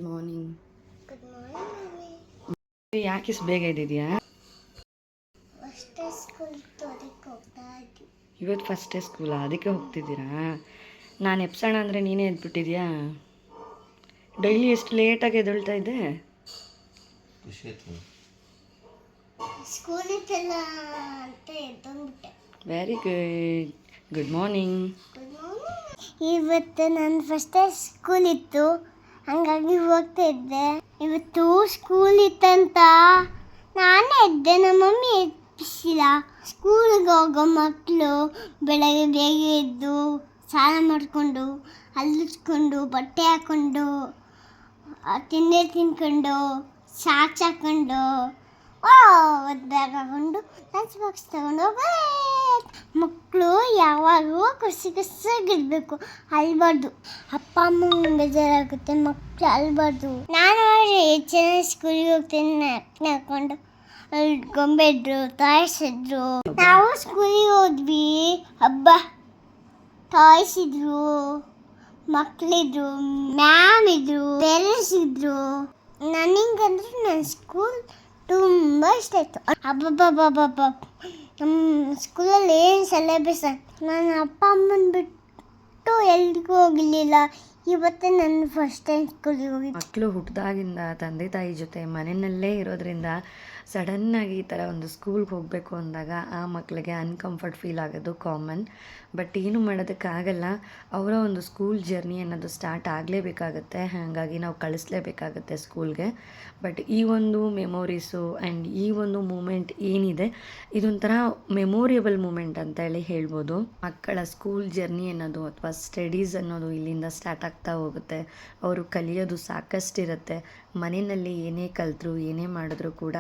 Good morning. Good morning. ಯಾಕೆ ಇಷ್ಟು ಬೇಗ ಇದ್ದಿದ್ಯಾ? ಫಸ್ಟ್ ಸ್ಕೂಲ್ ಇತ್ತು ಅದಕ್ಕೆ ಹೋಗ್ತಾ ಇದ್ವಿ. ಇವತ್ತು ಫಸ್ಟ್ ಡೇ ಸ್ಕೂಲಾ, ಅದಕ್ಕೆ ಹೋಗ್ತಿದ್ದೀರಾ? ನಾನು ಎಪ್ಸೋಣ ಅಂದರೆ ನೀನೇ ಎದ್ಬಿಟ್ಟಿದ್ಯಾ? ಡೈಲಿ ಎಷ್ಟು ಲೇಟಾಗಿ ಎದ್ದೇಳ್ತಾ ಇದ್ದೆ? ಸ್ಕೂಲ್ ಇತ್ತಲ್ಲ ಅಂತ ಎದ್ದೋಗ್ಬಿಟ್ಟೆ. Very good. Good morning. Good morning. ಇವತ್ತು ನನ್ನ ಫಸ್ಟ್ ಡೇ ಸ್ಕೂಲ್ ಇತ್ತು, ಹಂಗಾಗಿ ಹೋಗ್ತಾ ಇದ್ದೆ. ಇವತ್ತು ಸ್ಕೂಲ್ ಇತ್ತಂತ ನಾನೇ ಎದ್ದೆ, ನಮ್ಮ ಮಮ್ಮಿ ಎಬ್ಬಿಸಿಲ್ಲ. ಸ್ಕೂಲಿಗೆ ಹೋಗೋ ಮಕ್ಕಳು ಬೆಳಗ್ಗೆ ಬೇಗ ಎದ್ದು ಸ್ನಾನ ಮಾಡಿಕೊಂಡು ಹಲ್ಲುಚ್ಕೊಂಡು ಬಟ್ಟೆ ಹಾಕ್ಕೊಂಡು ತಿಂಡಿ ತಿನ್ಕೊಂಡು ಸಾಕ್ಸ್ ಹಾಕ್ಕೊಂಡು ಒಂದು ಬ್ಯಾಗ್ ಹಾಕ್ಕೊಂಡು ಲಂಚ್ ಬಾಕ್ಸ್ ತಗೊಂಡು ಮಕ್ಕಳು ಯಾವಾಗೂ ಖುಷಿಗಿರ್ಬೇಕು, ಅಲ್ಬಾರ್ದು. ಅಪ್ಪ ಅಮ್ಮ ಬೇಜಾರಾಗುತ್ತೆ, ಮಕ್ಕಳು ಅಲ್ಬಾರ್ದು. ನಾನು ಚೆನ್ನಾಗಿ ಸ್ಕೂಲಿಗೆ ಹೋಗ್ತೀನಿ ಹಾಕೊಂಡು ಗೊಂಬೆ ಇದ್ರು ಟಾಯ್ಸ್ ಇದ್ರು. ನಾವು ಸ್ಕೂಲಿಗೆ ಹೋದ್ವಿ, ಹಬ್ಬ ಟಾಯ್ಸ್ ಇದ್ರು, ಮಕ್ಕಳಿದ್ರು, ಮ್ಯಾಮ್ ಇದ್ರು, ಪೇರೆಂಟ್ಸ್ ಇದ್ರು. ನನಗಂದ್ರೆ ನನ್ನ ಸ್ಕೂಲ್ ತುಂಬ ಇಷ್ಟ ಆಯಿತು. ಹಬ್ಬಬ್ಬಬ್ಬಬ್ಬ ನಮ್ಮ ಸ್ಕೂಲಲ್ಲಿ ಏನು ಸೆಲೆಬ್ರೇಷನ್. ನಾನು ಅಪ್ಪ ಅಮ್ಮನ ಬಿಟ್ಟು ಎಲ್ಲಿಗೂ ಹೋಗಲಿಲ್ಲ. ಇವತ್ತೇ ನನ್ನ ಫಸ್ಟ್ ಟೈಮ್ ಸ್ಕೂಲಿಗೆ ಹೋಗಿದ್ದು. ಮಕ್ಕಳು ಹುಟ್ಟಿದಾಗಿಂದ ತಂದೆ ತಾಯಿ ಜೊತೆ ಮನೆಯಲ್ಲೇ ಇರೋದ್ರಿಂದ ಸಡನ್ನಾಗಿ ಈ ಥರ ಒಂದು ಸ್ಕೂಲ್ಗೆ ಹೋಗಬೇಕು ಅಂದಾಗ ಆ ಮಕ್ಕಳಿಗೆ ಅನ್ಕಂಫರ್ಟ್ ಫೀಲ್ ಆಗೋದು ಕಾಮನ್. ಬಟ್ ಏನು ಮಾಡೋದಕ್ಕಾಗಲ್ಲ, ಅವರ ಒಂದು ಸ್ಕೂಲ್ ಜರ್ನಿ ಅನ್ನೋದು ಸ್ಟಾರ್ಟ್ ಆಗಲೇಬೇಕಾಗತ್ತೆ. ಹಾಗಾಗಿ ನಾವು ಕಳಿಸ್ಲೇಬೇಕಾಗತ್ತೆ ಸ್ಕೂಲ್ಗೆ. ಬಟ್ ಈ ಒಂದು ಮೆಮೊರೀಸು ಆ್ಯಂಡ್ ಈ ಒಂದು ಮೂಮೆಂಟ್ ಏನಿದೆ, ಇದೊಂಥರ ಮೆಮೊರಿಯಬಲ್ ಮೂಮೆಂಟ್ ಅಂತ ಹೇಳಿ ಹೇಳ್ಬೋದು. ಮಕ್ಕಳ ಸ್ಕೂಲ್ ಜರ್ನಿ ಅನ್ನೋದು ಅಥವಾ ಸ್ಟಡೀಸ್ ಅನ್ನೋದು ಇಲ್ಲಿಂದ ಸ್ಟಾರ್ಟ್ ಆಗ್ತಾ ಹೋಗುತ್ತೆ. ಅವರು ಕಲಿಯೋದು ಸಾಕಷ್ಟಿರುತ್ತೆ. ಮನೆಯಲ್ಲಿ ಏನೇ ಕಲಿತರು ಏನೇ ಮಾಡಿದ್ರು ಕೂಡ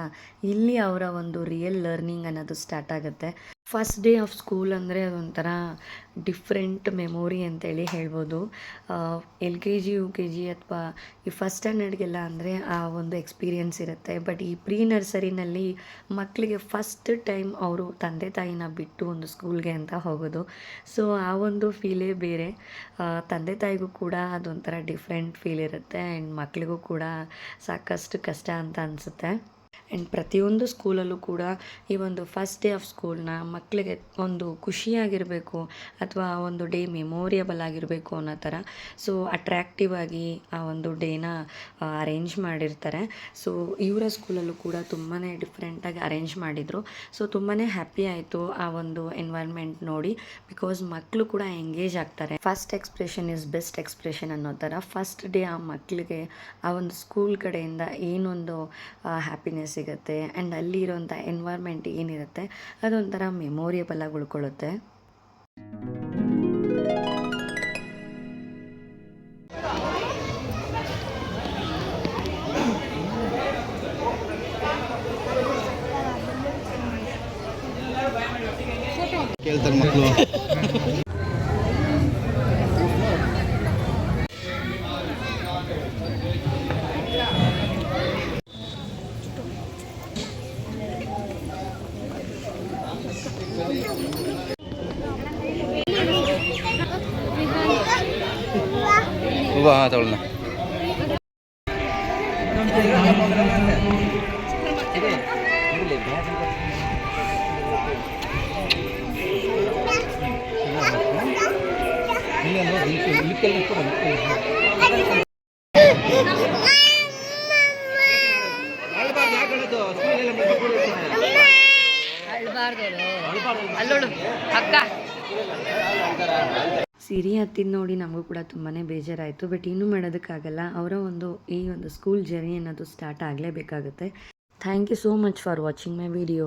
ಇಲ್ಲಿ ಅವರ ಒಂದು ರಿಯಲ್ ಲರ್ನಿಂಗ್ ಅನ್ನೋದು ಸ್ಟಾರ್ಟ್ ಆಗುತ್ತೆ. ಫಸ್ಟ್ ಡೇ ಆಫ್ ಸ್ಕೂಲ್ ಅಂದರೆ ಅದೊಂಥರ ಡಿಫ್ರೆಂಟ್ ಮೆಮೊರಿ ಅಂತೇಳಿ ಹೇಳ್ಬೋದು. LKG UKG ಅಥವಾ ಈ ಫಸ್ಟ್ ಸ್ಟ್ಯಾಂಡರ್ಡ್ಗೆಲ್ಲ ಅಂದರೆ ಆ ಒಂದು ಎಕ್ಸ್ಪೀರಿಯೆನ್ಸ್ ಇರುತ್ತೆ. ಬಟ್ ಈ ಪ್ರೀ ನರ್ಸರಿನಲ್ಲಿ ಮಕ್ಕಳಿಗೆ ಫಸ್ಟ್ ಟೈಮ್ ಅವರು ತಂದೆ ತಾಯಿನ ಬಿಟ್ಟು ಒಂದು ಸ್ಕೂಲ್ಗೆ ಅಂತ ಹೋಗೋದು. ಸೊ ಆ ಒಂದು ಫೀಲೇ ಬೇರೆ. ತಂದೆ ತಾಯಿಗೂ ಕೂಡ ಅದೊಂಥರ ಡಿಫ್ರೆಂಟ್ ಫೀಲ್ ಇರುತ್ತೆ ಆ್ಯಂಡ್ ಮಕ್ಕಳಿಗೂ ಕೂಡ ಸಾಕಷ್ಟು ಕಷ್ಟ ಅಂತ ಅನಿಸುತ್ತೆ. ಆ್ಯಂಡ್ ಪ್ರತಿಯೊಂದು ಸ್ಕೂಲಲ್ಲೂ ಕೂಡ ಈ ಒಂದು ಫಸ್ಟ್ ಡೇ ಆಫ್ ಸ್ಕೂಲ್ನ ಮಕ್ಕಳಿಗೆ ಒಂದು ಖುಷಿಯಾಗಿರಬೇಕು ಅಥವಾ ಒಂದು ಡೇ ಮೆಮೋರಿಯಬಲ್ ಆಗಿರಬೇಕು ಅನ್ನೋ ಥರ ಸೊ ಅಟ್ರ್ಯಾಕ್ಟಿವ್ ಆಗಿ ಆ ಒಂದು ಡೇನ ಅರೇಂಜ್ ಮಾಡಿರ್ತಾರೆ. ಸೊ ಇವರ ಸ್ಕೂಲಲ್ಲೂ ಕೂಡ ತುಂಬಾ ಡಿಫ್ರೆಂಟಾಗಿ ಅರೇಂಜ್ ಮಾಡಿದರು. ಸೊ ತುಂಬಾ ಹ್ಯಾಪಿ ಆಯಿತು ಆ ಒಂದು ಎನ್ವೈರ್ಮೆಂಟ್ ನೋಡಿ, ಬಿಕಾಸ್ ಮಕ್ಕಳು ಕೂಡ ಎಂಗೇಜ್ ಆಗ್ತಾರೆ. First expression is best expression ಅನ್ನೋ ಥರ ಫಸ್ಟ್ ಡೇ ಆ ಮಕ್ಕಳಿಗೆ ಆ ಒಂದು ಸ್ಕೂಲ್ ಕಡೆಯಿಂದ ಏನೊಂದು ಹ್ಯಾಪಿನೆಸ್ ಸಿಗುತ್ತೆ ಆ್ಯಂಡ್ ಅಲ್ಲಿರೋಂಥ ಎನ್ವೈರ್ಮೆಂಟ್ ಏನಿರುತ್ತೆ ಅದೊಂಥರ ಮೆಮೊರಿಯಬಲ್ ಆಗಿ ಉಳ್ಕೊಳ್ಳುತ್ತೆ. ಕೇಳ್ತಾರೆ ಮಕ್ಕಳು. ತಗೊಳ್ಳ ಸಿರಿ ಹತ್ತಿದ ನೋಡಿ ನಮಗೂ ಕೂಡ ತುಂಬಾ ಬೇಜಾರಾಯಿತು. ಬಟ್ ಇನ್ನೂ ಮಾಡೋದಕ್ಕಾಗಲ್ಲ, ಅವರ ಒಂದು ಈ ಒಂದು ಸ್ಕೂಲ್ ಜರ್ನಿ ಅನ್ನೋದು ಸ್ಟಾರ್ಟ್ ಆಗಲೇಬೇಕಾಗುತ್ತೆ. Thank you so much for watching my video.